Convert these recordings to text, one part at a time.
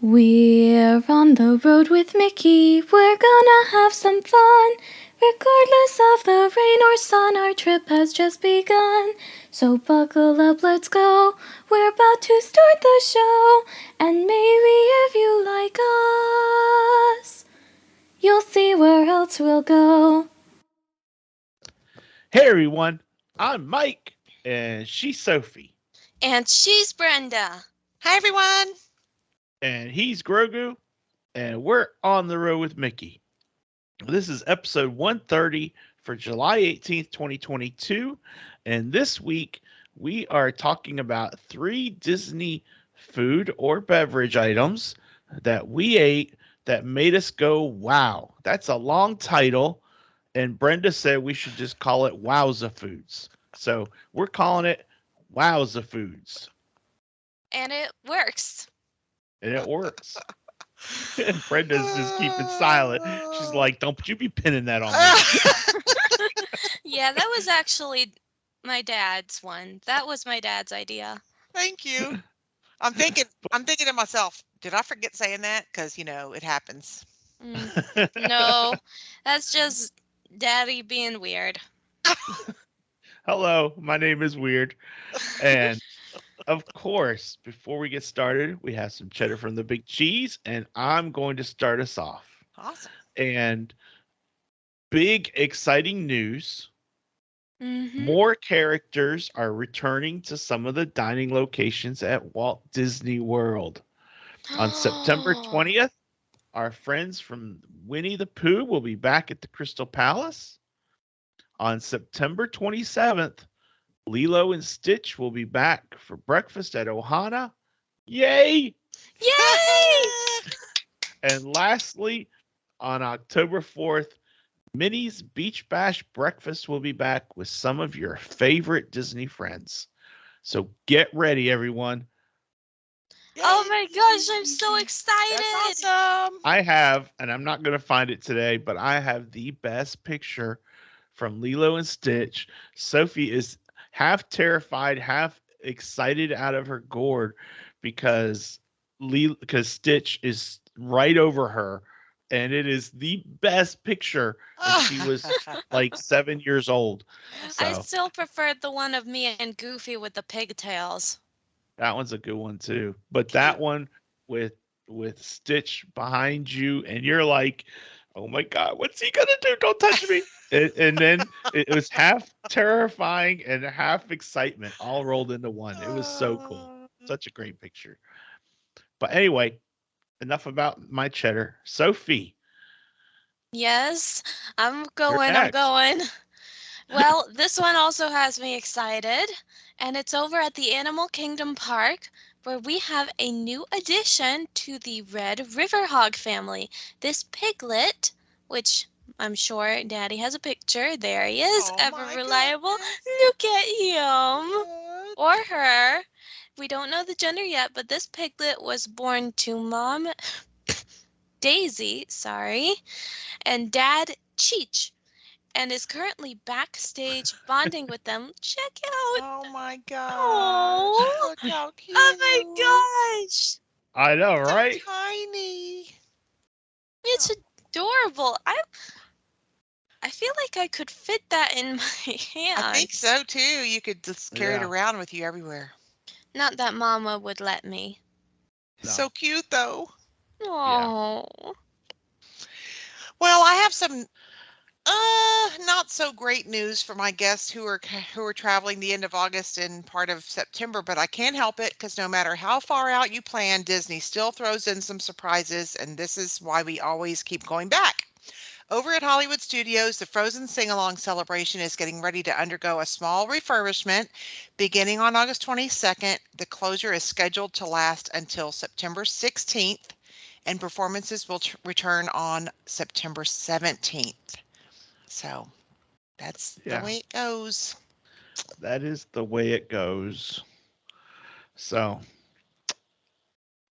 We're on the road with Mickey, we're gonna have some fun. Regardless of the rain or sun, our trip has just begun. So buckle up, let's go, we're about to start the show. And maybe if you like us, you'll see where else we'll go. Hey everyone, I'm Mike, and she's Sophie, And she's Brenda. Hi, everyone. and he's Grogu, and we're on the road with Mickey. This is episode 130 for July 18th, 2022, and this week we are talking about 3 Disney food or beverage items that we ate that made us go, wow. That's a long title, and Brenda said we should just call it Wowza Foods. So we're calling it Wowza Foods. And it works. And it works. And Brenda's just keeping silent. She's like, "Don't you be pinning that on me." Yeah, that was actually my dad's one. That was my dad's idea. Thank you. I'm thinking to myself, did I forget saying that? Because it happens. No, that's just daddy being weird. Hello, my name is Weird, and of course, before we get started, we have some cheddar from the big cheese, and I'm going to start us off. Awesome. And big exciting news. Mm-hmm. More characters are returning to some of the dining locations at Walt Disney World. On September 20th, our friends from Winnie the Pooh will be back at the Crystal Palace. On September 27th, Lilo and Stitch will be back for breakfast at Ohana. Yay! Yay! And lastly, on October 4th, Minnie's Beach Bash breakfast will be back with some of your favorite Disney friends. So get ready, everyone. Oh my gosh, I'm so excited. That's awesome. I have, and I'm not going to find it today, but I have the best picture from Lilo and Stitch. Sophie is half terrified, half excited out of her gourd because Stitch is right over her, and it is the best picture. And she was like 7 years old. I So still preferred the one of me and Goofy with the pigtails. that one's a good one too. But that one with Stitch behind you, and you're like, "Oh my God, what's he gonna do? Don't touch me!" And then it was half terrifying and half excitement, all rolled into one. It was so cool. Such a great picture. But anyway, enough about my cheddar. Sophie, Yes, I'm you're going, I'm next. going. Well, this one also has me excited, and it's over at the Animal Kingdom Park, where we have a new addition to the Red River Hog family. This piglet, which I'm sure Daddy has a picture. There he is, Oh ever my reliable. goodness. Look at him. Good. Or her. We don't know the gender yet, but this piglet was born to Mom Daisy, and Dad Cheech, and is currently backstage bonding with them. Check out. Oh my gosh. Oh, Look how cute. oh my gosh. I know, So right? tiny. It's adorable. I feel like I could fit that in my hands. I think so too. You could just carry it Yeah. around with you everywhere. Not that Mama would let me. No. So cute though. Oh. Well, I have some not so great news for my guests who are traveling the end of August and part of September, but I can't help it because no matter how far out you plan, Disney still throws in some surprises, and this is why we always keep going back. Over at Hollywood Studios, the Frozen Sing-Along celebration is getting ready to undergo a small refurbishment beginning on August 22nd. The closure is scheduled to last until September 16th, and performances will return on September 17th. So that's the Yeah. way it goes. That is the way it goes. So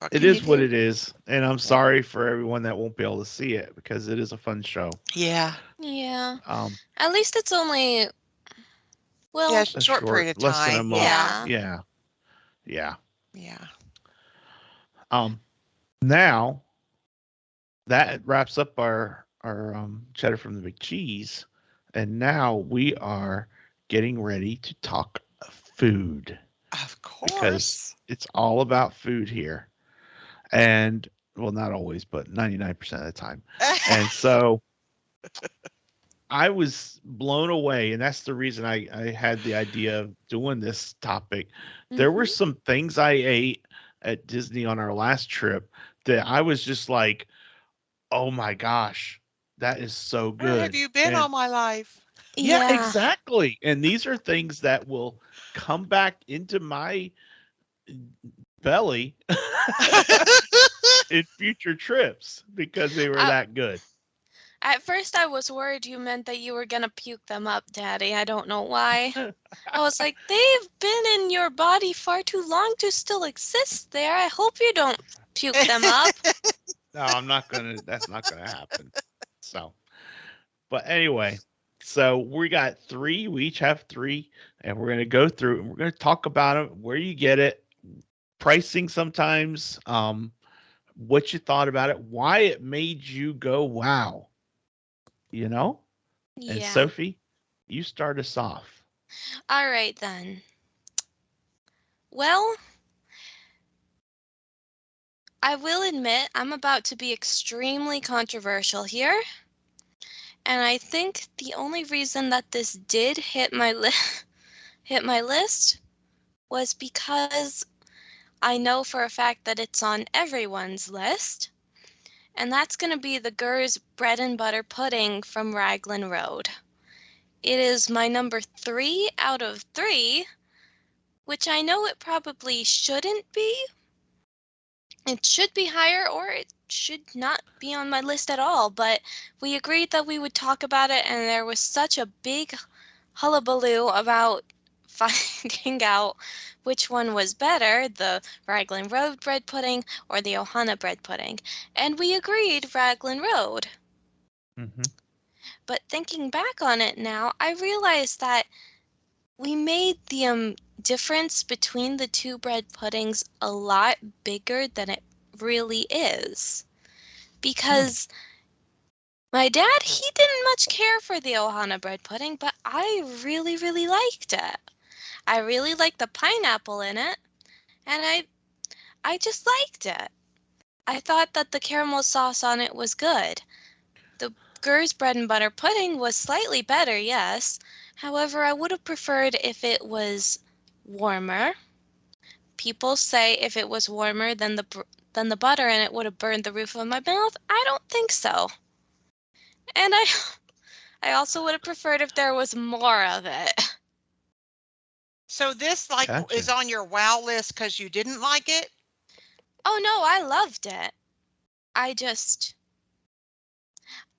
What it can you is what do? it is, and I'm Yeah. sorry for everyone that won't be able to see it because it is a fun show. Yeah. Yeah. Um, At least it's only, Yeah, well, a short period short, of less than a time. month. Yeah. yeah. Yeah, yeah. Yeah. Um, Now that wraps up our cheddar from the big cheese, and now we are getting ready to talk food Of because course. it's all about food here, and well, not always, but 99% of the time. And so I was blown away, and that's the reason I had the idea of doing this topic. There were Mhm. some things I ate at Disney on our last trip that I was just like, oh my gosh, that is so Where have good. you been all And my life? yeah, Yeah. exactly. And these are things that will come back into my belly in future trips because they were I, that good. at first, I was worried you meant that you were gonna puke them up, Daddy. I don't know why. I was like, they've been in your body far too long to still exist there. I hope you don't puke them up. No, I'm not gonna. That's not gonna happen. So, but anyway, so we got three. We each have three, and we're gonna go through and we're gonna talk about them, where you get it, pricing sometimes, what you thought about it, why it made you go wow, you know. And Yeah. Sophie, you start us off. All right then. Well, I will admit I'm about to be extremely controversial here, and I think the only reason that this did hit my list was because I know for a fact that it's on everyone's list, and that's going to be the Gurs bread and butter pudding from Raglan Road. It is my number 3 out of 3, which I know it probably shouldn't be. It should be higher or it should not be on my list at all, but we agreed that we would talk about it, and there was such a big hullabaloo about finding out which one was better, the Raglan Road bread pudding or the Ohana bread pudding, and we agreed Raglan Road. Mm-hmm. But thinking back on it now, I realized that we made the difference between the two bread puddings a lot bigger than it really is. Hmm. Because my dad, he didn't much care for the Ohana bread pudding, but I really, really liked it. I really liked the pineapple in it, and I just liked it. I thought that the caramel sauce on it was good. The Gurs bread and butter pudding was slightly better, yes. However, I would have preferred if it was warmer. People say if it was warmer than the butter and it would have burned the roof of my mouth. I don't think so. And I also would have preferred if there was more of it. So this like is Gotcha. on your wow list because you didn't like it? Oh no, I loved it. I just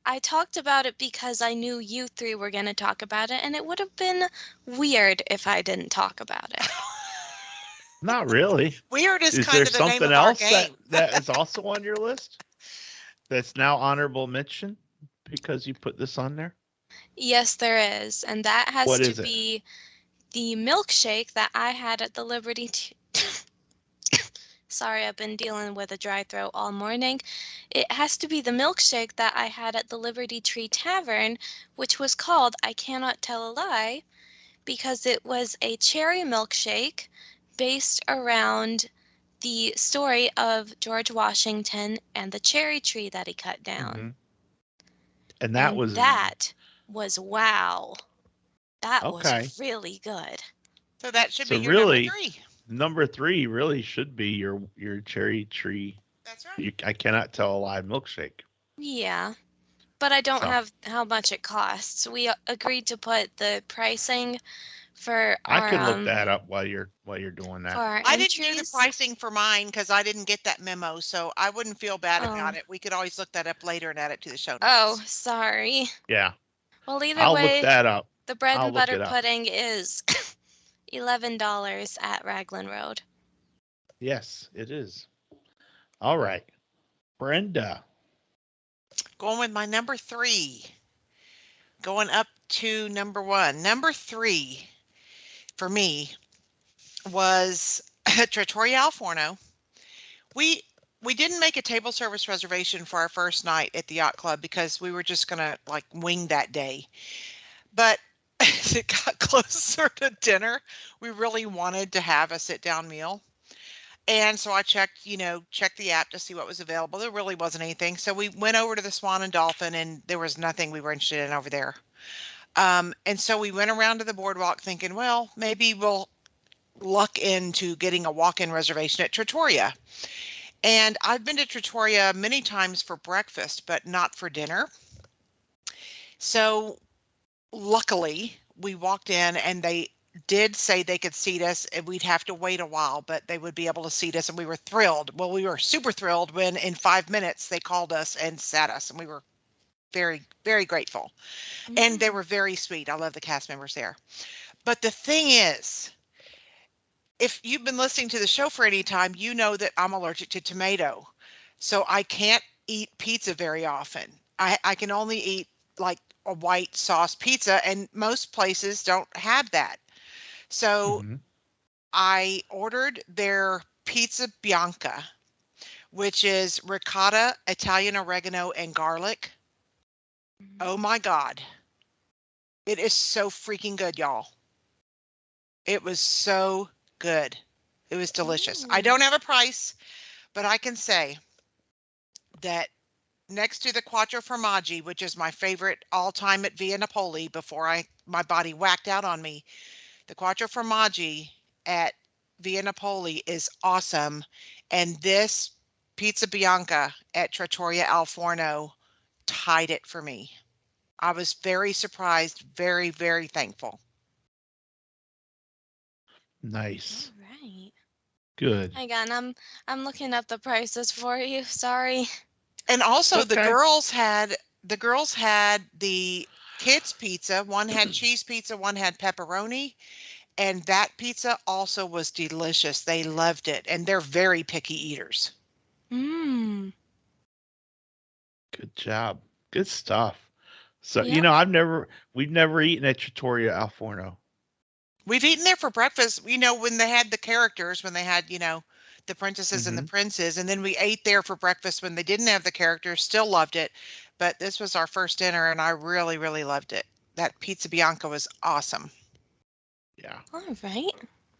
I talked about it because I knew you three were going to talk about it, and it would have been weird if I didn't talk about it. Not really. Weird is Is there kind of the name something of our else that game. that is also on your list that's now honorable mention because you put this on there? Yes, there is, and that has What to is it? be the milkshake that I had at the Sorry, I've been dealing with a dry throat all morning. It has to be the milkshake that I had at the Liberty Tree Tavern, which was called I Cannot Tell a Lie, because it was a cherry milkshake based around the story of George Washington and the cherry tree that he cut down. Hmm. And that And was that was wow. That okay. was really good. So that should So be your number really, 3. number three really should be your cherry tree. That's right. I cannot tell a lie milkshake. Yeah, but I don't So have how much it costs. We agreed to put the pricing for I our could look that up while you're doing for that. our I didn't do the entries. pricing for mine because I didn't get that memo, so I wouldn't feel bad Oh, about it. We could always look that up later and add it to the show oh, notes. sorry. Yeah, Well, either I'll look way, that up. the bread I'll and look butter it up. pudding is $11 at Raglan Road. Yes, it is. All right, Brenda. Going with my number 3. Going up to number 1. Number 3 for me was Trattoria al Forno. We We didn't make a table service reservation for our first night at the yacht club because we were just gonna like wing that day. But as it got closer to dinner, we really wanted to have a sit down meal. And so I checked the app to see what was available. There really wasn't anything. So we went over to the Swan and Dolphin and there was nothing we were interested in over there. And so we went around to the boardwalk thinking, well, maybe we'll luck into getting a walk-in reservation at Trattoria. And I've been to Trattoria many times for breakfast, but not for dinner. So luckily, we walked in and they did say they could seat us and we'd have to wait a while, but they would be able to seat us and we were thrilled. Well, we were super thrilled when in 5 minutes they called us and sat us and we were very, very grateful. And they were very sweet. I love the cast members there. But the thing is, if you've been listening to the show for any time, you know that I'm allergic to tomato. So I can't eat pizza very often. I can only eat like a white sauce pizza, and most places don't have that. So Mm-hmm. I ordered their pizza Bianca, which is ricotta, Italian oregano, and garlic. Oh my God. It is so freaking good, y'all. It was so good. It was delicious. I don't have a price, but I can say that next to the Quattro Formaggi, which is my favorite all time at Via Napoli before my body whacked out on me, the Quattro Formaggi at Via Napoli is awesome. And this Pizza Bianca at Trattoria Al Forno tied it for me. I was very surprised, very, very thankful. Nice. All right. Good. Hang on, I'm looking up the prices for you. Sorry. And also Okay. the girls had the kids pizza. One had cheese pizza, one had pepperoni, and that pizza also was delicious. They loved it, and they're very picky eaters. Mmm. Good job. Good stuff. So, Yep. we've never eaten at Trattoria Al Forno. We've eaten there for breakfast, when they had the characters, when they had, the princesses and the Mm-hmm. princes, and then we ate there for breakfast when they didn't have the characters, still loved it. But this was our first dinner and I really, really loved it. That pizza Bianca was awesome. Yeah. All right.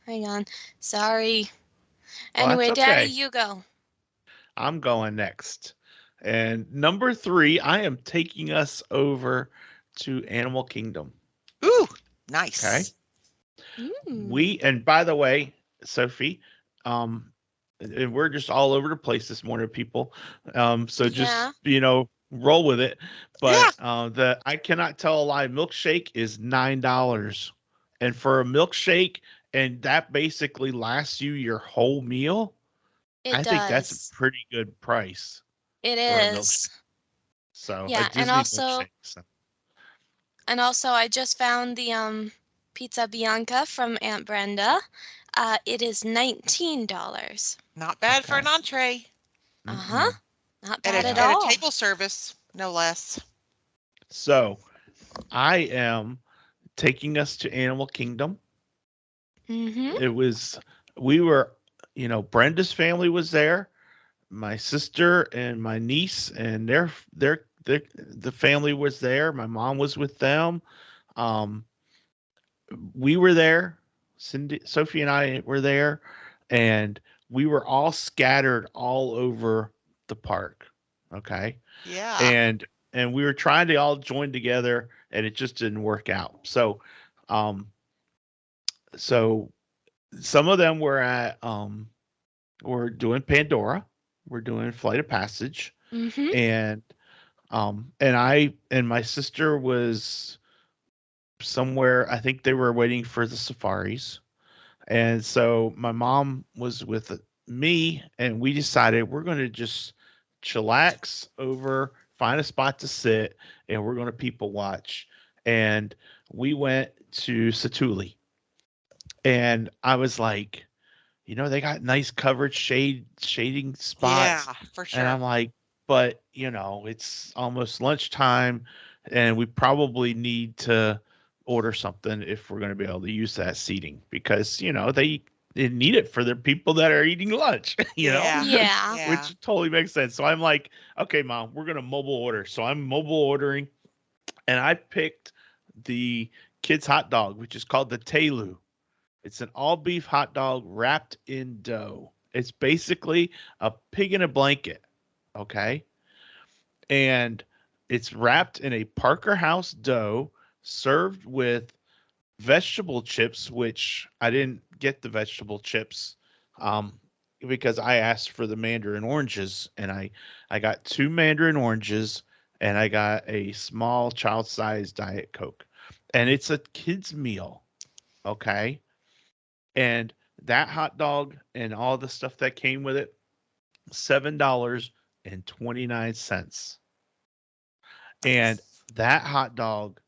Hang on. Sorry. Well, that's Anyway, Daddy, okay. you go. I'm going next. And number 3, I am taking us over to Animal Kingdom. Ooh, Okay. nice. And by the way, Sophie, and we're just all over the place this morning, people. So just, Yeah. roll with it. Yeah. But I cannot tell a lie. Milkshake is $9. And for a milkshake, and that basically lasts you your whole meal, It I think that's a does. pretty good price It for a is. milkshake. So a Yeah, Disney milkshake. So. and also I just found the pizza Bianca from Aunt Brenda. It is $19. Not bad for Okay. an entree. Uh-huh. Mm-mm. Not At bad at a all. table service, no less. So I am taking us to Animal Kingdom. Mm-hmm. It was we were, Brenda's family was there, my sister and my niece and the family was there. My mom was with them. Um, we were there. Sophie and I were there, and we were all scattered all over the park. Okay, Yeah. and we were trying to all join together, and it just didn't work out. Um, so some of them were at we're doing Pandora, we're doing Flight of Passage, Mm-hmm. and I and my sister was somewhere. I think they were waiting for the safaris, and so my mom was with me, and we decided we're going to just chillax over, find a spot to sit, and we're going to people watch. And we went to Satuli, and I was like, they got nice coverage shading Yeah, spots. for And sure. I'm like, but it's almost lunchtime and we probably need to order something if we're going to be able to use that seating because, need it for the people that are eating lunch, Yeah. Yeah. Yeah. which totally makes sense. So I'm like, okay, Mom, we're gonna mobile order. So I'm mobile ordering, and I picked the kids hot dog, which is called the Telu. It's an all beef hot dog wrapped in dough. It's basically a pig in a blanket, okay? And it's wrapped in a Parker House dough, served with vegetable chips, which I didn't get the vegetable chips um, because I asked for the mandarin oranges, and I got 2 mandarin oranges, and I got a small child-sized Diet Coke, and it's a kids meal, okay? And that hot dog and all the stuff that came with it, $7.29, and that hot dog,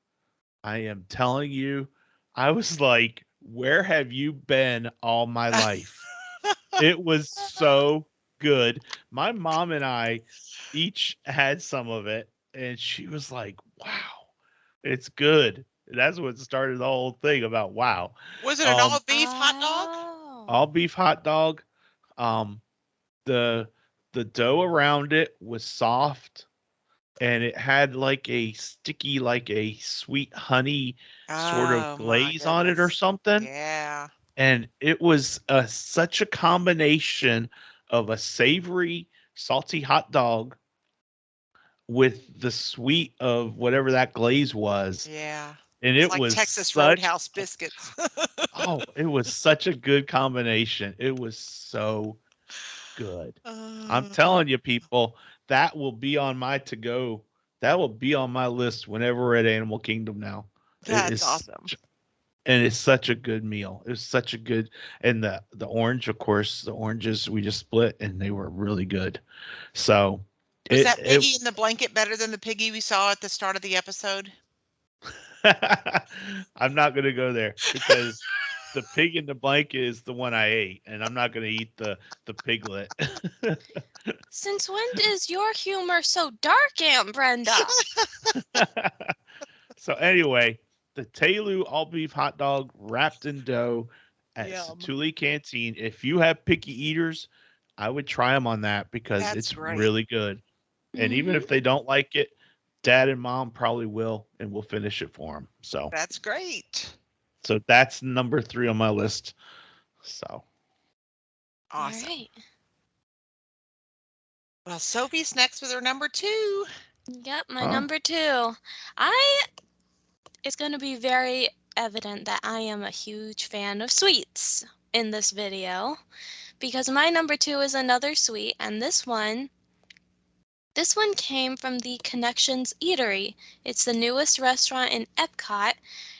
I am telling you, I was like, where have you been all my life? It was so good. My mom and I each had some of it, and she was like, wow, it's good. That's what started the whole thing about wow. Was it an all Um, beef hot dog? all Oh. beef hot dog. Um, the the dough around it was soft, and it had like a sticky, like a sweet honey sort of Oh my glaze on it or goodness. something. Yeah. And it was such a combination of a savory, salty hot dog with the sweet of whatever that glaze was. Yeah. And It's it like was Texas such Roadhouse biscuits. it was such a good combination. It was so good. I'm Uh, telling you, people, that will be on my to go. That will be on my list whenever we're at Animal Kingdom now. It that's is, awesome. and it's such a good meal. It was such a good, and the orange, of course, the oranges we just split, and they were really good. So, Was it that it. piggy in the blanket better than the piggy we saw at the start of the episode? I'm not gonna go there because the pig in the blanket is the one I ate, and I'm not gonna eat the piglet. Since when is your humor so dark, Aunt Brenda? So anyway, the Telu all beef hot dog wrapped in dough at Yum. Satuli Canteen. If you have picky eaters, I would try them on that because That's it's great. really good. And even Hmm. if they don't like it, Dad and Mom probably will, and we'll finish it for them. That's great. So that's number 3 on my list. So All Awesome. right. Well, Sophie's next with her number 2. Yep, my huh? number 2. It's going to be very evident that I am a huge fan of sweets in this video because my number 2 is another sweet, and this one came from the Connections Eatery. It's the newest restaurant in Epcot,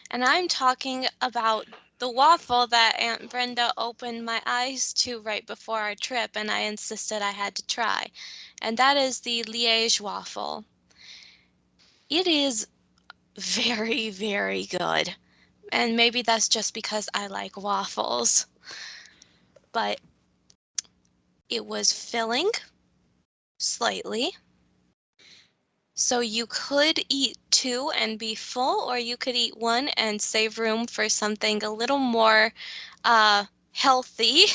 and I'm talking about the waffle that Aunt Brenda opened my eyes to right before our trip, and I insisted I had to try. And that is the Liege Waffle. It is very, very good. And maybe that's just because I like waffles. But it was filling slightly. So you could eat 2 and be full, or you could eat 1 and save room for something a little more healthy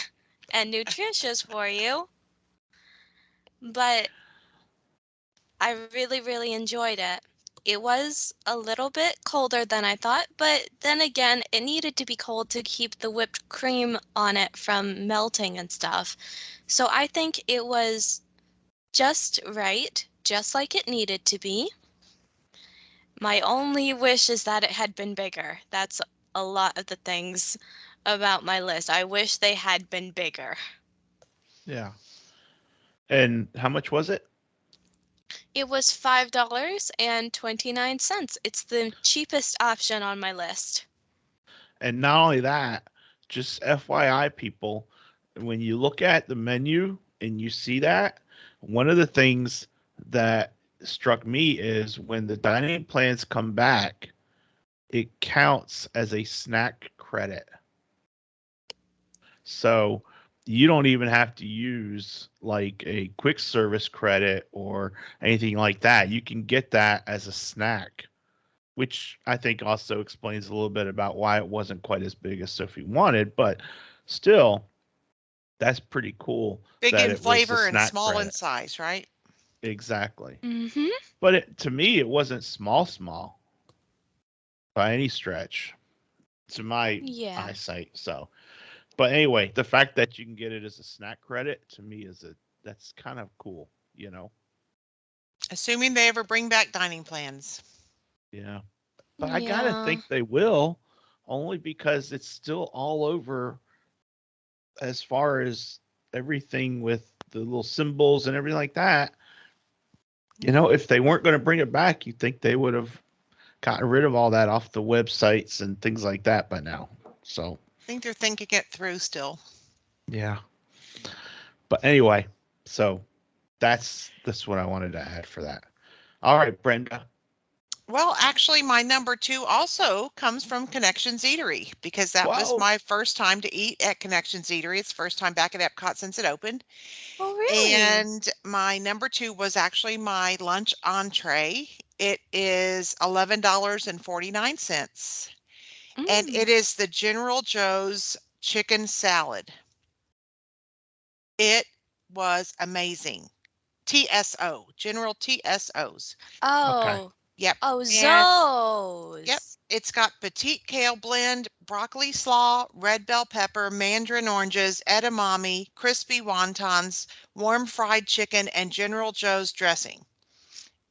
and nutritious for you. But I really, really enjoyed it. It was a little bit colder than I thought, but then again, it needed to be cold to keep the whipped cream on it from melting and stuff. So I think it was just right, just like it needed to be. My only wish is that it had been bigger. That's a lot of the things about my list. I wish they had been bigger. Yeah. And how much was it? It was $5.29. It's the cheapest option on my list. And not only that, just FYI, people, when you look at the menu and you see that, one of the things that struck me is when the dining plans come back, it counts as a snack credit. So you don't even have to use like a quick service credit or anything like that. You can get that as a snack, which I think also explains a little bit about why it wasn't quite as big as Sophie wanted. But still, that's pretty cool. Big that in it was the flavor and snack small in credit. size, right? Exactly. Mm-hmm. But to me, it wasn't small by any stretch to my Yeah. eyesight. So, but anyway, the fact that you can get it as a snack credit to me that's kind of cool, you know? Assuming they ever bring back dining plans. Yeah. But I gotta Yeah. think they will, only because it's still all over as far as everything with the little symbols and everything like that. You know, if they weren't going to bring it back, you'd think they would have gotten rid of all that off the websites and things like that by now. So, I think they're thinking it through still. yeah. But anyway, so that's what I wanted to add for that. All right, Brenda. Well, actually, my number 2 also comes from Connections Eatery because that was Whoa. my first time to eat at Connections Eatery. It's the first time back at Epcot since it opened. Oh, really? And my number 2 was actually my lunch entree. It is $11.49. And it is the General Joe's chicken salad. It was amazing. TSO, General TSOs. Oh. Yep. Oh, And yep, those. it's got petite kale blend, broccoli slaw, red bell pepper, mandarin oranges, edamame, crispy wontons, warm fried chicken, and General Joe's dressing.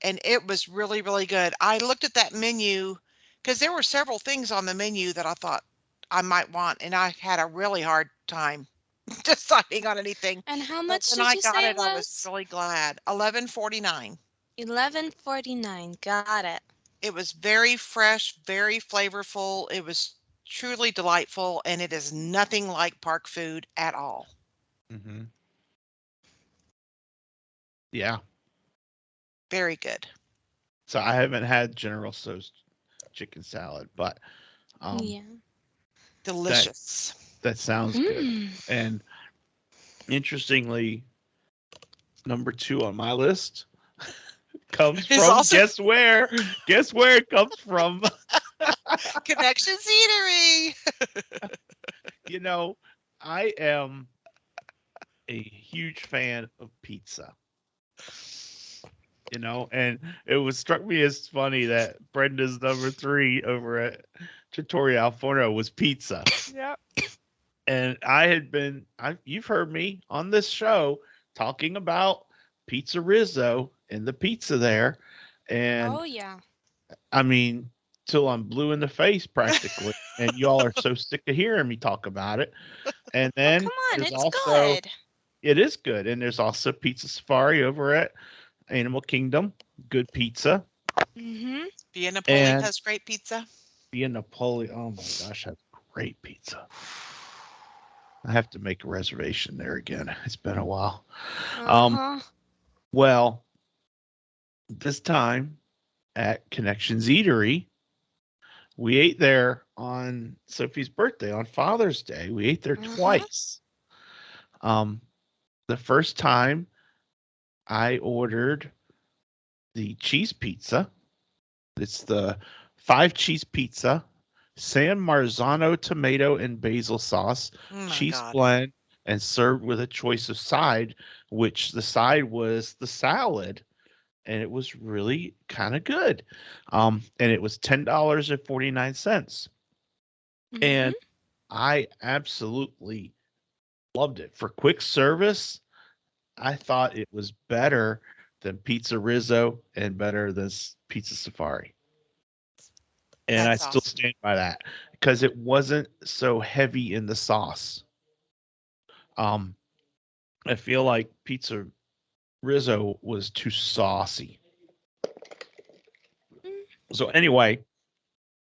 And it was really, really good. I looked at that menu because there were several things on the menu that I thought I might want, and I had a really hard time deciding on anything. And how But much when did I you got say it it, I was was? really glad. $11.49. 11.49. Got it. It was very fresh, very flavorful. It was truly delightful, and it is nothing like park food at all. Mm-hmm. Yeah. Very good. So I haven't had General Tso's chicken salad, but Yeah. Delicious. that sounds good. Mm. And interestingly, number 2 on my list comes It's from also guess where? Guess where it comes from? Connections Eatery. You know, I am a huge fan of pizza. You know, and it was struck me as funny that Brenda's number 3 over at Trattoria Al Forno was pizza. Yep. And you've heard me on this show talking about Pizza Rizzo and the pizza there. And Oh, yeah. I mean, till I'm blue in the face practically. And y'all are so sick of hearing me talk about it. And Oh, then come on. there's It's also, good. it is good. And there's also Pizza Safari over at Animal Kingdom. Good pizza. Mm-hmm. Via Napoli And has great pizza. Via Napoli, oh my gosh, that's great pizza. I have to make a reservation there again. It's been a while. Uh-huh. Well, this time at Connections Eatery, we ate there on Sophie's birthday, on Father's Day. We ate there twice. The first time I ordered the cheese pizza. It's the 5 cheese pizza, San Marzano tomato and basil sauce, Oh my cheese God. blend, and served with a choice of side, which the side was the salad. And it was really kind of good. And it was $10.49. Mm-hmm. And I absolutely loved it. For quick service, I thought it was better than Pizza Rizzo and better than Pizza Safari. And I That's still awesome. stand by that because it wasn't so heavy in the sauce. Um, I feel like Pizza Rizzo was too saucy. So anyway,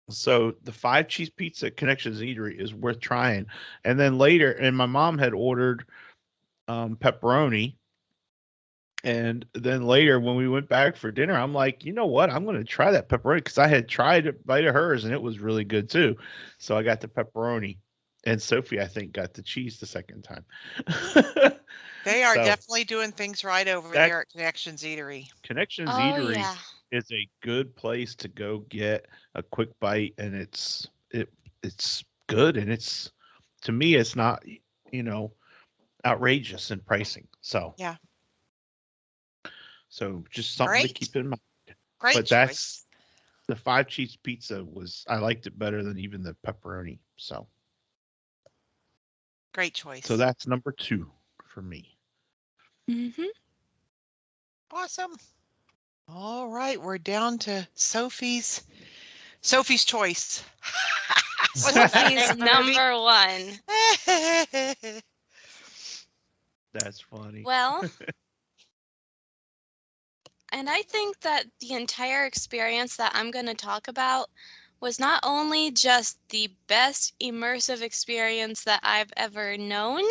so the 5 cheese pizza at Connections Eatery is worth trying. And then later, and my mom had ordered pepperoni. And then later, when we went back for dinner, I'm like, you know what? I'm going to try that pepperoni because I had tried a bite of hers and it was really good too. So I got the pepperoni, and Sophie, I think, got the cheese the second time. They are So definitely doing things right over that there at Connections Eatery. Connections Oh, Eatery yeah. is a good place to go get a quick bite, and it's good, and it's to me, it's not, outrageous in pricing. So, Yeah. so just something to keep in mind. Great But choice. the 5 cheese pizza I liked it better than even the pepperoni. Great choice. So that's number 2 for me. Mm-hmm. Awesome. All right, we're down to Sophie's choice. Was that the name Sophie's of the movie? number 1. That's funny. Well, and I think that the entire experience that I'm going to talk about was not only just the best immersive experience that I've ever known,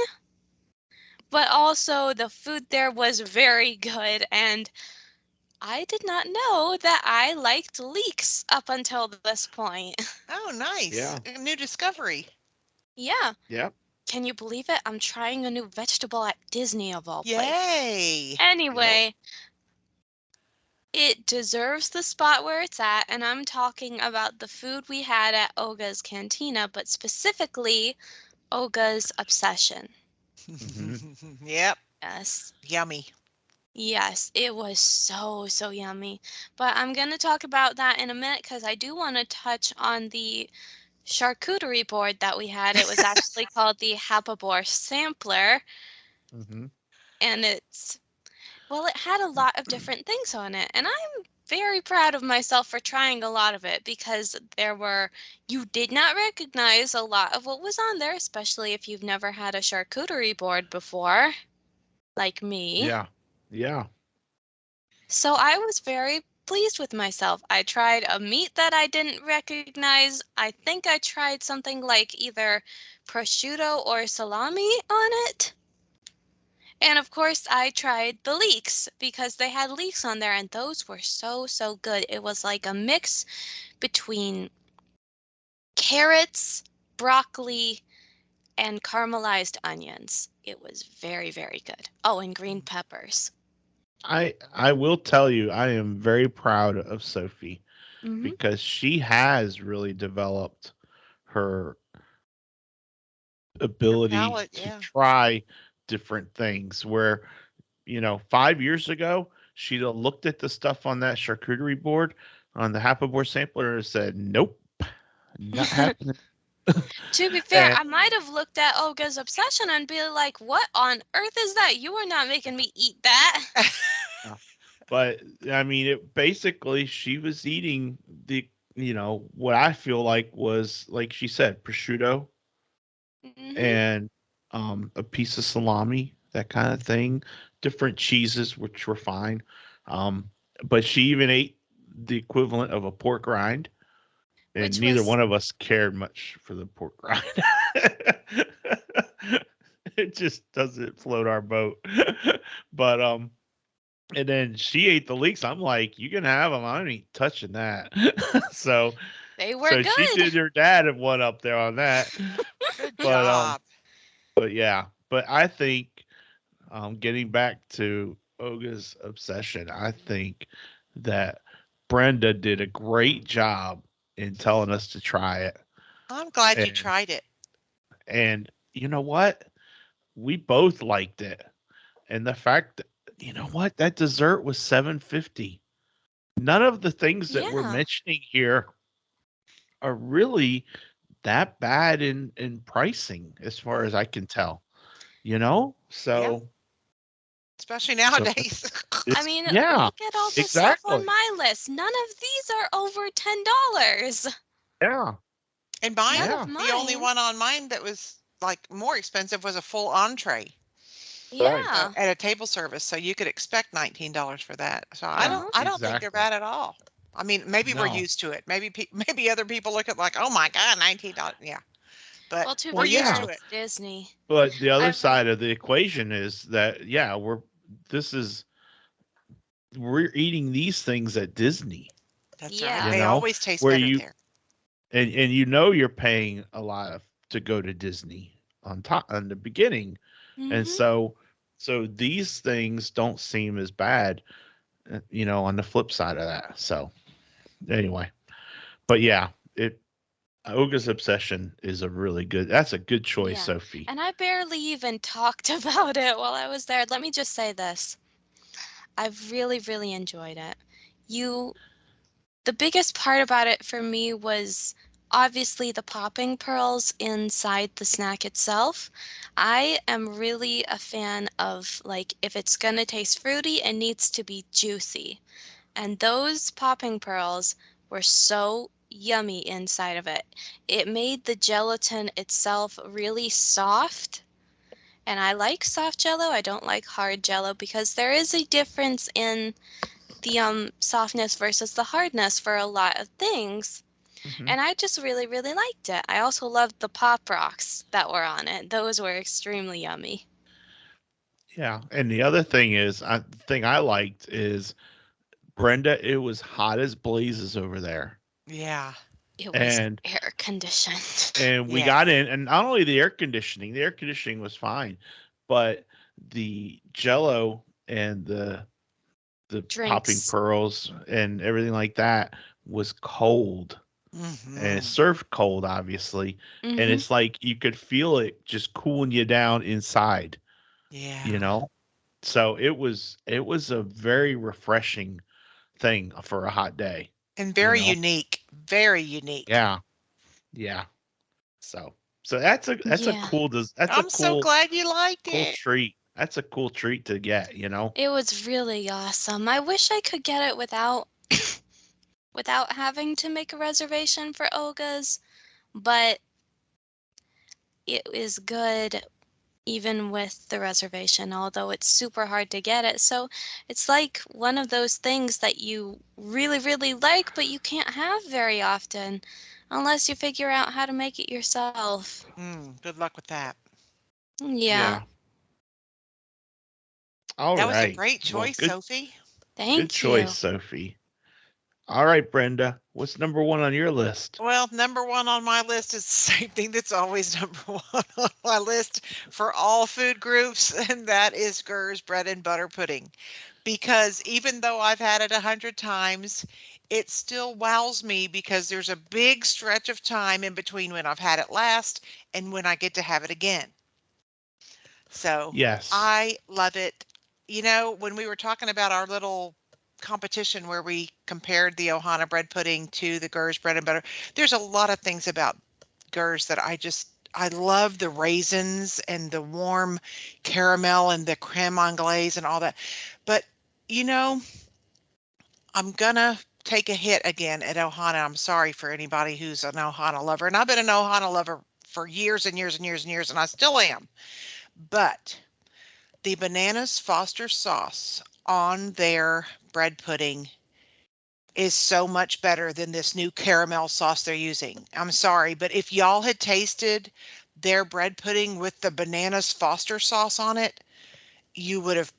but also the food there was very good, and I did not know that I liked leeks up until this point. Oh, nice. Yeah. A new discovery. Yeah. Yep. Can you believe it? I'm trying a new vegetable at Disney of all places. Yay. Anyway, it deserves the spot where it's at, and I'm talking about the food we had at Oga's Cantina, but specifically Oga's Obsession. Yep. Yes. Yummy. Yes, it was so, so yummy. But I'm going to talk about that in a minute because I do want to touch on the charcuterie board that we had. It was actually called the Hapabor Sampler, Mm-hmm. and it had a lot of different things on it, and I'm very proud of myself for trying a lot of it because you did not recognize a lot of what was on there, especially if you've never had a charcuterie board before, like me. Yeah. Yeah. So I was very pleased with myself. I tried a meat that I didn't recognize. I think I tried something like either prosciutto or salami on it. And of course, I tried the leeks because they had leeks on there, and those were so, so good. It was like a mix between carrots, broccoli, and caramelized onions. It was very, very good. Oh, and green peppers. I will tell you, I am very proud of Sophie Mm-hmm. because she has really developed her ability palate, to yeah. try different things. Where 5 years ago, she'd have looked at the stuff on that charcuterie board on the Hapabor sampler and said, "Nope, not happening." To be fair, And I might have looked at Olga's Obsession and be like, what on earth is that? You are not making me eat that. but I mean, it basically she was eating what I feel like was, like she said, prosciutto Mm-hmm. and a piece of salami, that kind of thing. Different cheeses, which were fine. Um, but she even ate the equivalent of a pork rind, and Which neither was, one of us cared much for the pork rind. It just doesn't float our boat. But and then she ate the leeks. I'm like, you can have them. I ain't touching that. so they were so she good. did her dad and one up there on that. Good But job. yeah, but I think getting back to Oga's Obsession, I think that Brenda did a great job in telling us to try it. I'm glad you And tried it. and you know what? We both liked it. And the fact that, that dessert was 750. None of the things that we're Yeah. mentioning here are really that bad in pricing as far as I can tell. Yeah, So especially so nowadays. I it's mean, yeah, look at all the stuff on exactly. my list. None of these are over $10. Yeah. And None mine, of Yeah. the only mine. one on mine that was like more expensive was a full entree. Right. So Yeah. at a table service, so you could expect $19 for that. So I don't Yeah, Uh-huh. I don't think they're exactly. bad at all. I mean, maybe we're No. used to it. Maybe maybe other people look at like, oh my God, $19. Yeah, but Well, to we're be Well, fair, used yeah. to it. it's Disney. But the other I mean, side of the equation is that this is we're eating these things at Disney, That's right. you yeah. They know, always taste where better you there. and you're paying a lot to go to Disney on the beginning. And Mm-hmm. so these things don't seem as bad, on the flip side of that. So anyway, but yeah, Olga's Obsession is that's a good choice, Yeah. Sophie. And I barely even talked about it while I was there. Let me just say this. I've really, really enjoyed it. You The biggest part about it for me was obviously the popping pearls inside the snack itself. I am really a fan of, like, if it's gonna taste fruity, it needs to be juicy. And those popping pearls were so yummy inside of it. It made the gelatin itself really soft. And I like soft jello. I don't like hard jello because there is a difference in the softness versus the hardness for a lot of things. Hmm. And I just really, really liked it. I also loved the pop rocks that were on it. Those were extremely yummy. Yeah, and the other thing is, the thing I liked is Brenda. It was hot as blazes over there, Yeah. It was and air conditioned. we Yeah. got in, and not only the air conditioning was fine, but the Jello and the popping Drinks. pearls and everything like that was cold, and it's Hmm. served cold, obviously, and Mm-hmm. it's like you could feel it just cooling you down inside, you Yeah. know. So it was a very refreshing thing for a hot day, And you very know. unique. Very unique. Yeah, yeah. So that's a Yeah. cool that's a I'm so glad you liked cool it. treat. That's a cool treat to get, you know. It was really awesome. I wish I could get it without having to make a reservation for Olga's, but it is good even with the reservation, although it's super hard to get it. So it's like one of those things that you really, really like, but you can't have very often unless you figure out how to make it yourself. Good luck with that. Yeah, Yeah. All That was a right. great Well, choice, Sophie. good thank choice, you. Sophie. All right, Brenda. What's number one on your list? Well, number one on my list is the same thing that's always number one on my list for all food groups, and that is Gurs bread and butter pudding. Because even though I've had it 100 times, it still wows me because there's a big stretch of time in between when I've had it last and when I get to have it again. So Yes. I love it. You know, when we were talking about our little competition where we compared the Ohana bread pudding to the Gurs bread and butter, there's a lot of things about Gurs that I love the raisins and the warm caramel and the creme anglaise and all that. But you know, I'm gonna take a hit again at Ohana. I'm sorry for anybody who's an Ohana lover, and I've been an Ohana lover for years and years and years and years, and I still am. But the bananas Foster sauce on their bread pudding is so much better than this new caramel sauce they're using. I'm sorry, but if y'all had tasted their bread pudding with the bananas Foster sauce on it, you would have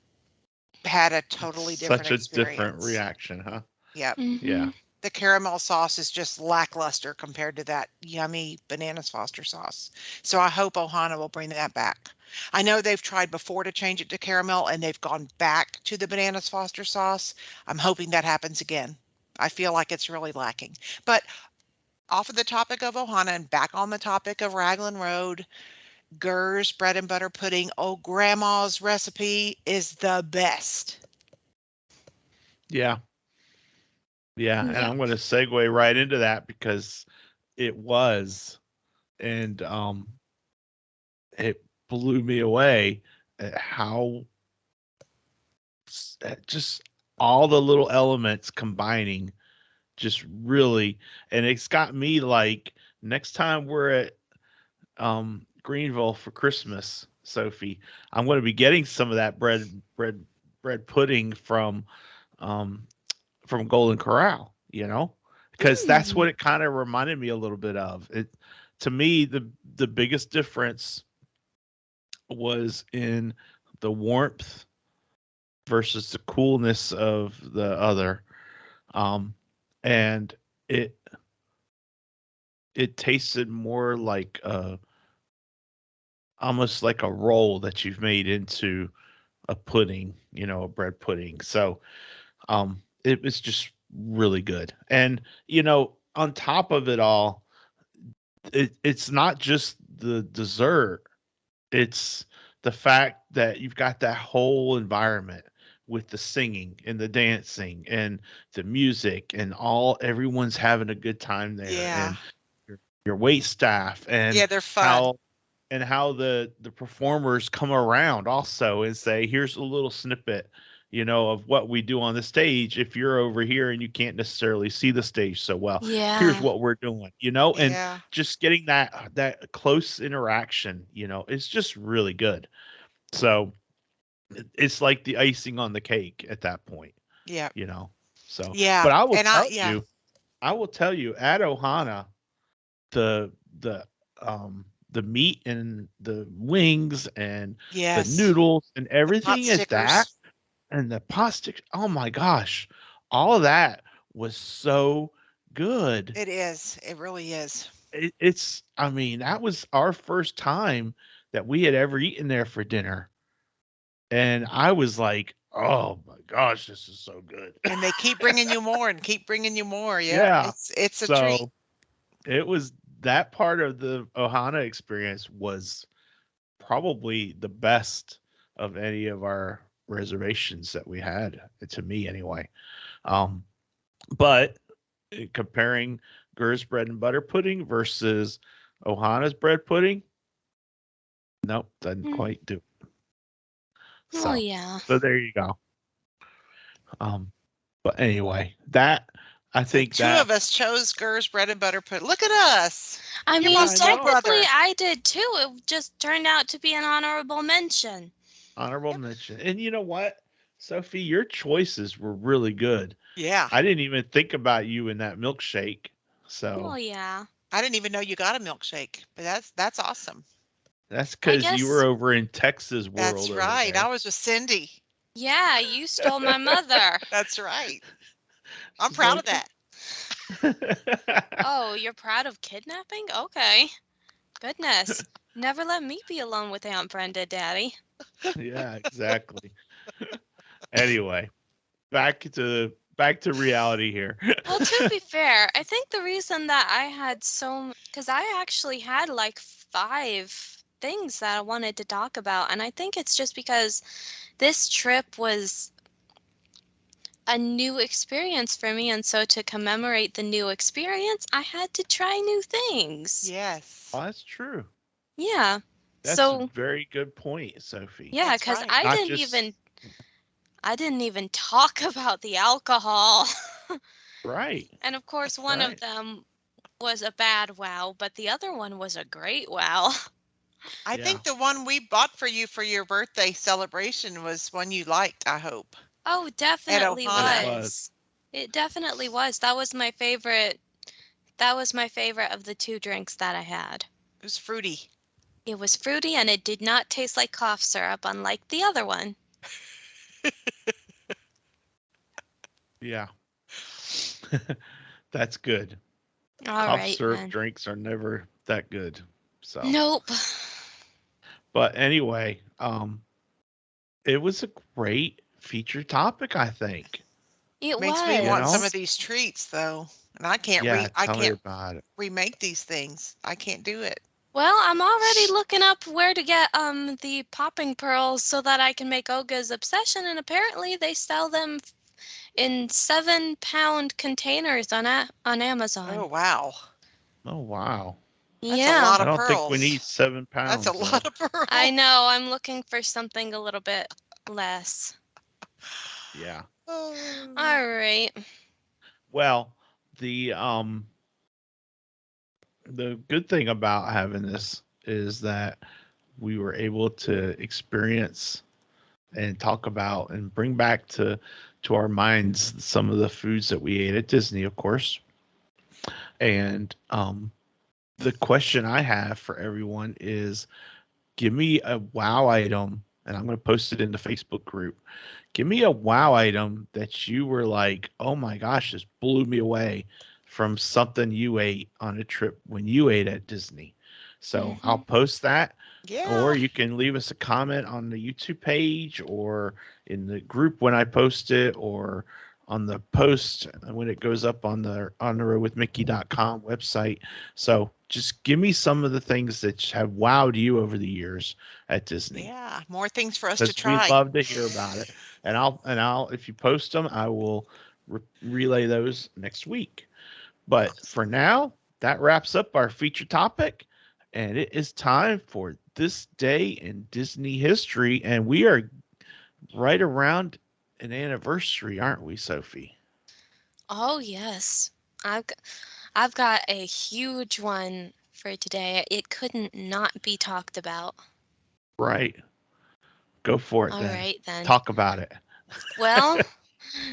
had a It's totally different such a different experience. reaction, huh? Yep. Mm-hmm. Yeah. The caramel sauce is just lackluster compared to that yummy bananas Foster sauce. So I hope Ohana will bring that back. I know they've tried before to change it to caramel and they've gone back to the bananas Foster sauce. I'm hoping that happens again. I feel like it's really lacking. But off of the topic of Ohana and back on the topic of Raglan Road, Gurs bread and butter pudding, oh, grandma's recipe is the best. Yeah. Yeah. And Yeah. I'm going to segue right into that because it was, and it blew me away at how just all the little elements combining just really, and it's got me like next time we're at Greenville for Christmas, Sophie, I'm going to be getting some of that bread pudding um from Golden Corral, you know, because that's what Mm. it kind of reminded me a little bit of. It to me the biggest difference was in the warmth versus the coolness of the other. Um, and it it tasted more like almost like a roll that you've made into a pudding, a bread pudding. So it was just really good. And on top of it all, it's not just the dessert. It's the fact that you've got that whole environment with the singing and the dancing and the music and everyone's having a good time there, Yeah. and your wait staff, and Yeah, they're fun. how the performers come around also and say, here's a little snippet, of what we do on the stage. If you're over here and you can't necessarily see the stage so well, here's Yeah. what we're doing, and Yeah. just getting that close interaction, is just really good. So it's like the icing on the cake at that point, Yeah. you know. So, Yeah. but And yeah. I will tell you at Ohana, the the the meat and the wings and the Yes. noodles and The pot everything at that, stickers. and the pasta, oh my gosh, all of that was so good. It is. It really is. I mean, that was our first time that we had ever eaten there for dinner. And I was like, oh my gosh, this is so good. And they keep bringing you more and keep bringing you more. Yeah. Yeah. It's a treat. So it was that part of the Ohana experience was probably the best of any of our reservations that we had, to me anyway. Um, but comparing Gurs bread and butter pudding versus Ohana's bread pudding, nope, doesn't quite do it. Oh, So, yeah. so there you go. But anyway, that I So think two that of us chose Gurs bread and butter pudding. Look at us. I You're mean, my I soul know. technically, brother. I did too. It just turned out to be an honorable mention. honorable mention. And you know what, Sophie, your choices were really good. Yeah. I didn't even think about you in that milkshake. Oh, So yeah. I didn't even know you got a milkshake, but that's awesome. that's I because you were guess, over in Texas That's world over right. I there. was with Cindy. yeah, you stole my mother. That's right. I'm She's proud of like, that. Oh, you're proud of kidnapping? Okay. Goodness. Never let me be alone with Aunt Brenda, Daddy. yeah, exactly. Anyway, back to reality here. Well, to be fair, I think the reason that I had because I actually had like 5 things that I wanted to talk about, and I think it's just because this trip was a new experience for me, and so to commemorate the new experience, I had to try new things. Yes. Oh, that's true. Yeah. That's a So, very good point, Sophie. yeah, That's because right. Not just I didn't even talk about the alcohol. right, And of course, one of right. them was a bad wow, but the other one was a great wow. I Yeah. think the one we bought for you for your birthday celebration was one you liked, I hope. Oh, At definitely It Ohana. was. was. It definitely was. That was my favorite. That was my favorite of the 2 drinks that I had. It was fruity. It was fruity and it did not taste like cough syrup, unlike the other one. Yeah. That's good. All Cough right, syrup then. drinks are never that good. So, Nope. but anyway, it was a great feature topic, I think. It Makes me You want some know? of was. these treats though. And Yeah, I tell me can't about it. remake these things. I can't do it. Well, I'm already looking up where to get the popping pearls so that I can make Olga's obsession, and apparently they sell them in 7-pound containers on Oh Amazon. wow. Oh wow. That's a Yeah, lot I of don't think we pearls. need 7 That's a pounds lot though. of pearls. I know. I'm looking for something a little bit less. Yeah. Oh. All right. Well, the um the good thing about having this is that we were able to experience and talk about and bring back to our minds some of the foods that we ate at Disney, of course. And the question I have for everyone is, give me a wow item, and I'm going to post it in the Facebook group. Give me a wow item that you were like, oh my gosh, this blew me away from something you ate on a trip when you ate at Disney. So I'll Mhm. post that, or Yeah. you can leave us a comment on the YouTube page or in the group when I post it, or the post when it goes up on the ontheroadwithmickey.com website. So just give me some of the things that have wowed you over the years at Disney. Yeah, more things for us to Because we'd try. love to hear about it. And I'll if you post them, I will relay those next week. But for now, that wraps up our feature topic, and it is time for this day in Disney history, and we are right around an anniversary, aren't we, Sophie? Oh, yes. I've got a huge one for today. It couldn't not be talked about. Right. Go for it All then. right, then. Talk about it. Well,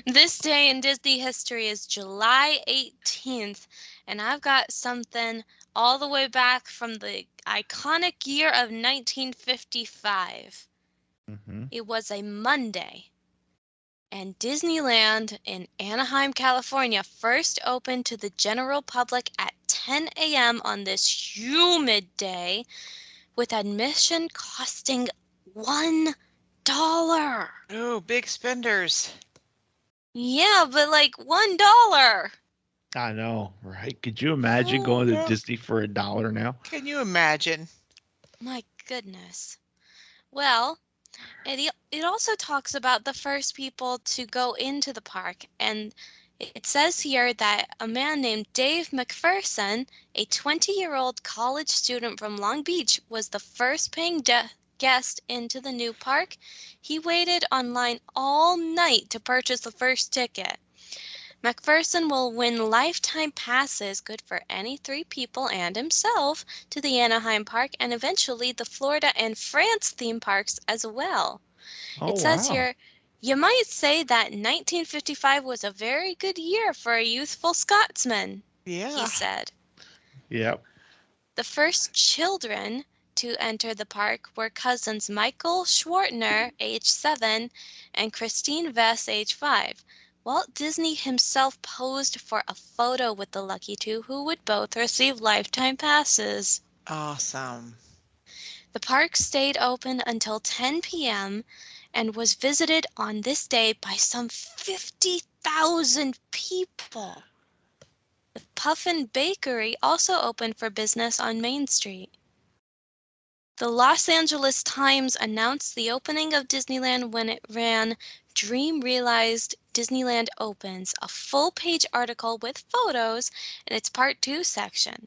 this day in Disney history is July 18th, and I've got something all the way back from the iconic year of 1955. Mm-hmm. It was a Monday, and Disneyland in Anaheim, California first opened to the general public at 10 a.m. on this humid day, with admission costing $1. Oh, big spenders. Yeah, but like $1. I know, right? Could you imagine Oh, going to well, Disney for $1 now? Can you imagine? my goodness. Well, it also talks about the first people to go into the park, and it says here that a man named Dave McPherson, a 20-year-old college student from Long Beach, was the first paying guest into the new park. He waited online all night to purchase the first ticket. McPherson will win lifetime passes, good for any 3 people and himself, to the Anaheim Park and eventually the Florida and France theme parks as well. Oh, It says wow. here, you might say that 1955 was a very good year for a youthful Scotsman, he Yeah. said. Yep. The first children to enter the park were cousins Michael Schwartner, age 7, and Christine Vess, age 5. Walt Disney himself posed for a photo with the lucky 2, who would both receive lifetime passes. Awesome. The park stayed open until 10 p.m. and was visited on this day by some 50,000 people. The Puffin Bakery also opened for business on Main Street. The Los Angeles Times announced the opening of Disneyland when it ran Dream Realized Disneyland Opens, a full-page article with photos in its Part 2 section.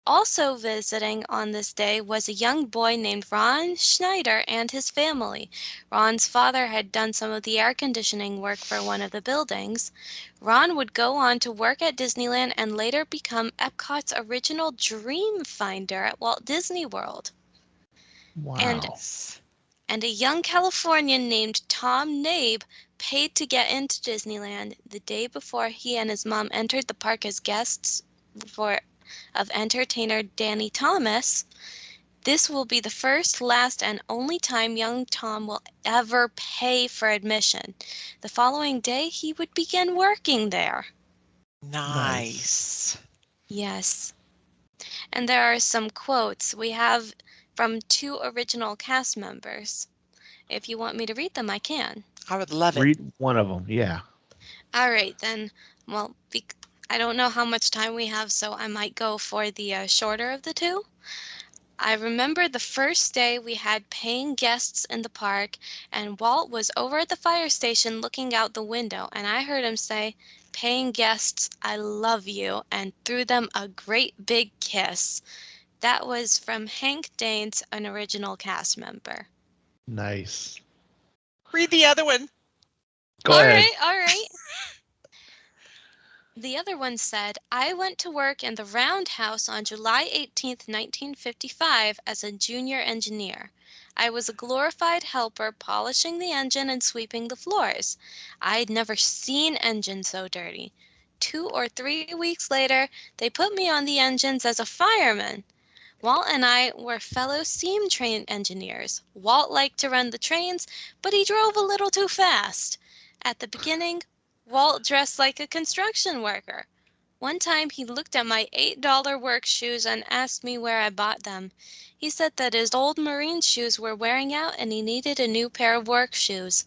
Also visiting on this day was a young boy named Ron Schneider and his family. Ron's father had done some of the air conditioning work for one of the buildings. Ron would go on to work at Disneyland and later become Epcot's original dream finder at Walt Disney World. And Wow. a young Californian named Tom Nabe paid to get into Disneyland the day before he and his mom entered the park as guests of entertainer Danny Thomas. This will be the first, last, and only time young Tom will ever pay for admission. The following day, he would begin working there. Nice. Yes. And there are some quotes we have from 2 original cast members. If you want me to read them, I can. I would love it. Read one of them. Yeah. All right, then. Well, I don't know how much time we have, so I might go for the shorter of the 2. I remember the first day we had paying guests in the park, and Walt was over at the fire station looking out the window, and I heard him say, "Paying guests, I love you," and threw them a great big kiss. That was from Hank Danes, an original cast member. Nice. Read the other one. Go ahead. All right. The other one said, "I went to work in the Roundhouse on July 18th, 1955 as a junior engineer. I was a glorified helper polishing the engine and sweeping the floors. I'd never seen engines so dirty. 2 or 3 weeks later, they put me on the engines as a fireman. Walt and I were fellow steam train engineers. Walt liked to run the trains, but he drove a little too fast. At the beginning, Walt dressed like a construction worker. One time he looked at my $8 work shoes and asked me where I bought them. He said that his old marine shoes were wearing out and he needed a new pair of work shoes.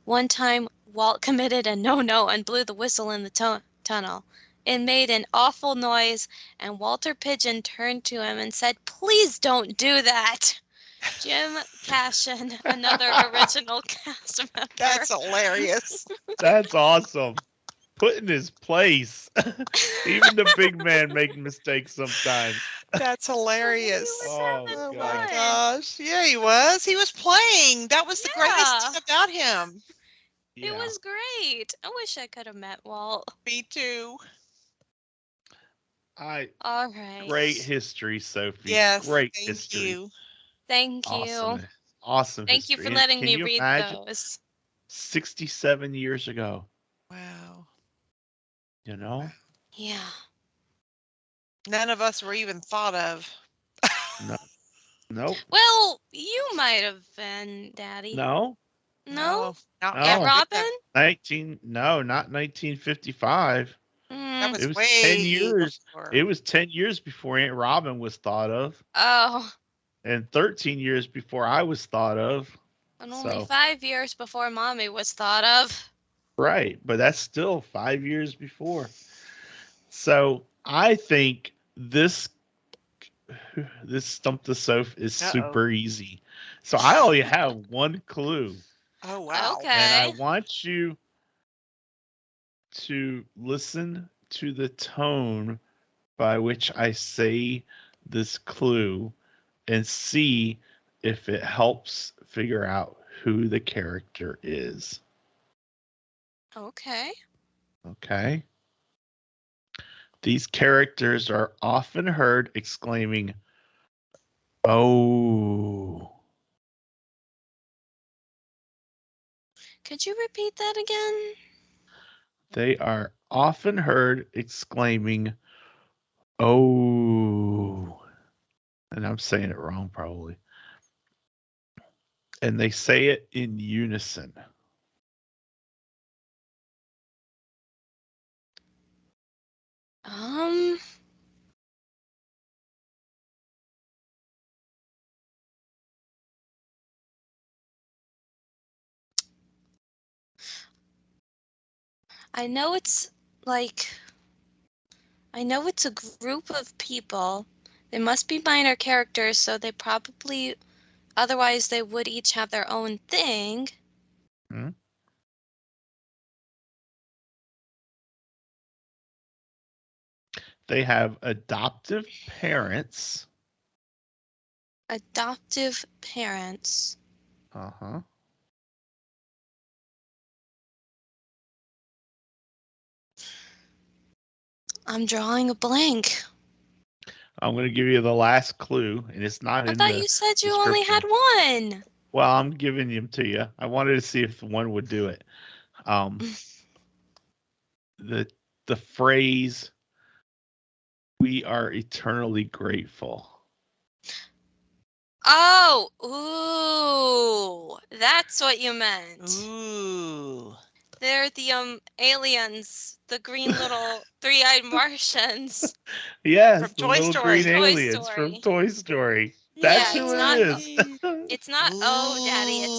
One time, Walt committed a no-no and blew the whistle in the tunnel. It made an awful noise, and Walter Pigeon turned to him and said, "Please don't do that." Jim Cashin, another original cast member. That's hilarious. That's awesome. Put in his place. Even the big man making mistakes sometimes. That's hilarious. Oh Oh God. my gosh. Yeah, he was. He was playing. That was the greatest thing about him. It was great. I wish I could have met Walt. Me too. All right. Great history, Sophie. Yes. Great Thank history. you. Thank you. Awesome Thank history. you for letting Can me you read imagine? those. 67 years ago. Wow. You know? Yeah. None of us were even thought of. No. Nope. Well, you might have been, Daddy. No. No? Not No. Yeah, yet. Robin? Not 1955. That was It was way 10 years. before. It was 10 years before Aunt Robin was thought of. Oh. And 13 years before I was thought of. And only 5 years before Mommy was thought of. Right, but that's still 5 years before. So I think this Stump the Soph is super easy. So I only have one clue. Oh, wow. Okay. And I want you to listen to the tone by which I say this clue and see if it helps figure out who the character is. Okay. Okay. These characters are often heard exclaiming, "Oh." Could you repeat that again? They are often heard exclaiming, "Oh." And I'm saying it wrong, probably. And they say it in unison. I know it's a group of people. They must be minor characters, so they probably, otherwise they would each have their own thing. Hmm? They have adoptive parents. Adoptive parents. Uh-huh. I'm drawing a blank. I'm going to give you the last clue, and it's not I in thought the you said you description. only had one. Well, I'm giving them to you. I wanted to see if one would do it. The phrase, "We are eternally grateful." Oh, ooh, that's what you meant. Ooh. They're the aliens, the green little three-eyed Martians. Yes, From the Toy little Story. green Toy aliens Story. from Toy Story. That's Yeah, who it's it not- is. It's not oh, Daddy, it's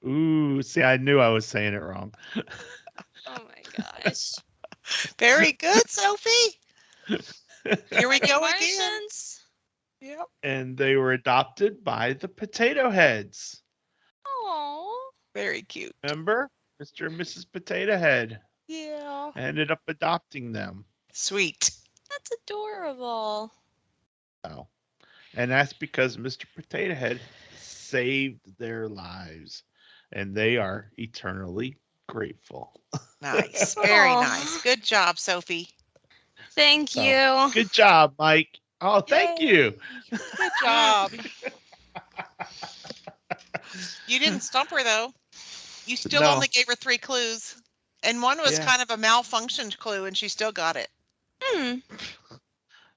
ooh. Ooh. See, I knew I was saying it wrong. Oh my gosh. Very good, Sophie. Here we go again. Martians. Yep. And they were adopted by the Potato Heads. Oh. Very cute. Remember? Mr. and Mrs. Potato Head Yeah. ended up adopting them. Sweet. That's adorable. Oh. And that's because Mr. Potato Head saved their lives. And they are eternally grateful. Nice. Very Aw. nice. Good job, Sophie. Thank So, you. good job, Mike. Oh, thank you. Good job. You didn't stump her, though. You still No. only gave her 3 clues. And one was kind of a malfunctioned clue, and she still got it.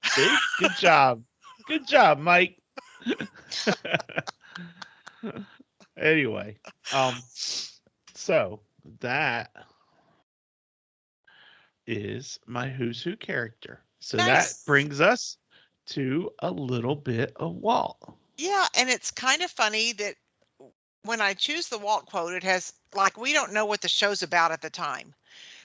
See? Good job. Good job, Mike. Anyway, so that is my Who's Who character. So Nice. that brings us to a little bit of Walt. Yeah, and it's kind of funny that when I choose the Walt quote, it has like we don't know what the show's about at the time.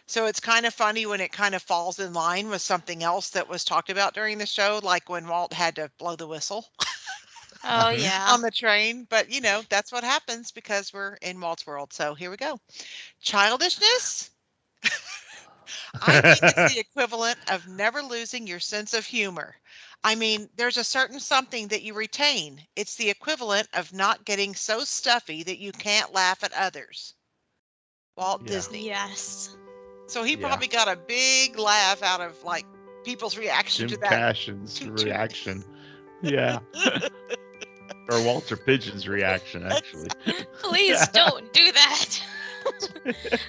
So it's kind of funny when it kind of falls in line with something else that was talked about during the show, like when Walt had to blow the whistle Oh, Mhm. yeah. on the train. But that's what happens because we're in Walt's world. So here we go. Childishness? I think it's the equivalent of never losing your sense of humor. I mean, there's a certain something that you retain. It's the equivalent of not getting so stuffy that you can't laugh at others. Walt Yeah. Disney. Yes. So he Yeah. probably got a big laugh out of like people's reaction Jim to that. Cashin's reaction. Yeah. Or Walter Pigeon's reaction, actually. Please don't do that.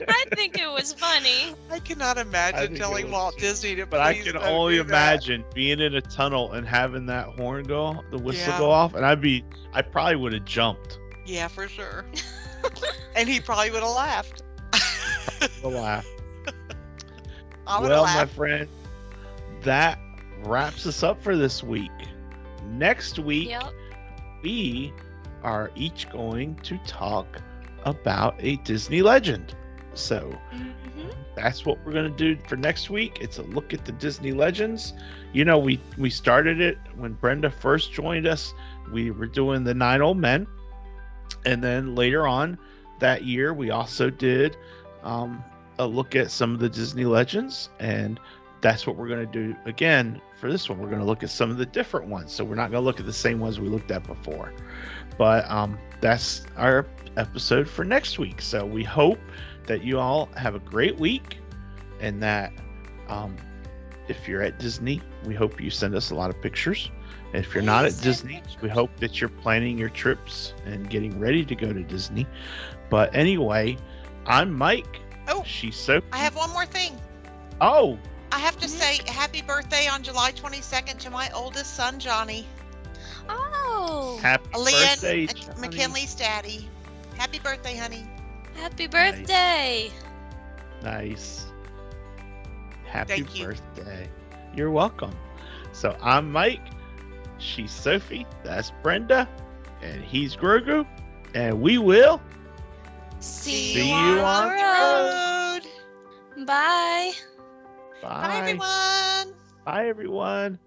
I think it was funny. I cannot I imagine think it telling was Walt too. Disney to But I please can don't only do that. imagine being in a tunnel and having that horn go, the whistle Yeah. go off, and I probably would have jumped. Yeah, for sure. And he probably would have laughed. The laugh. I would have Well, my laughed. friend, that wraps us up for this week. Next week, Yep. we are each going to talk about a Disney legend. So Mhm. that's what we're going to do for next week. It's a look at the Disney legends. We started it when Brenda first joined us. We were doing the 9 Old Men. And then later on that year, we also did a look at some of the Disney legends. And that's what we're going to do again for this one. We're going to look at some of the different ones. So we're not going to look at the same ones we looked at before. But that's our episode for next week. So we hope that you all have a great week, and that if you're at Disney, we hope you send us a lot of pictures. And if you're not at Please send Disney, we hope that you're planning your trips and getting ready to go to Disney. But anyway, I'm Mike. Oh, She's Sophie. I have one more thing. Oh, I have to Mhm. say happy birthday on July 22nd to my oldest son, Johnny. Oh, happy birthday, Leanne Johnny. McKinley's daddy. Happy birthday, honey. happy birthday. Nice. Happy Thank you. birthday. You're welcome. So I'm Mike. She's Sophie. That's Brenda. And he's Grogu. And we will See you on on the the road. road. Bye. bye. Bye, everyone. Bye, everyone.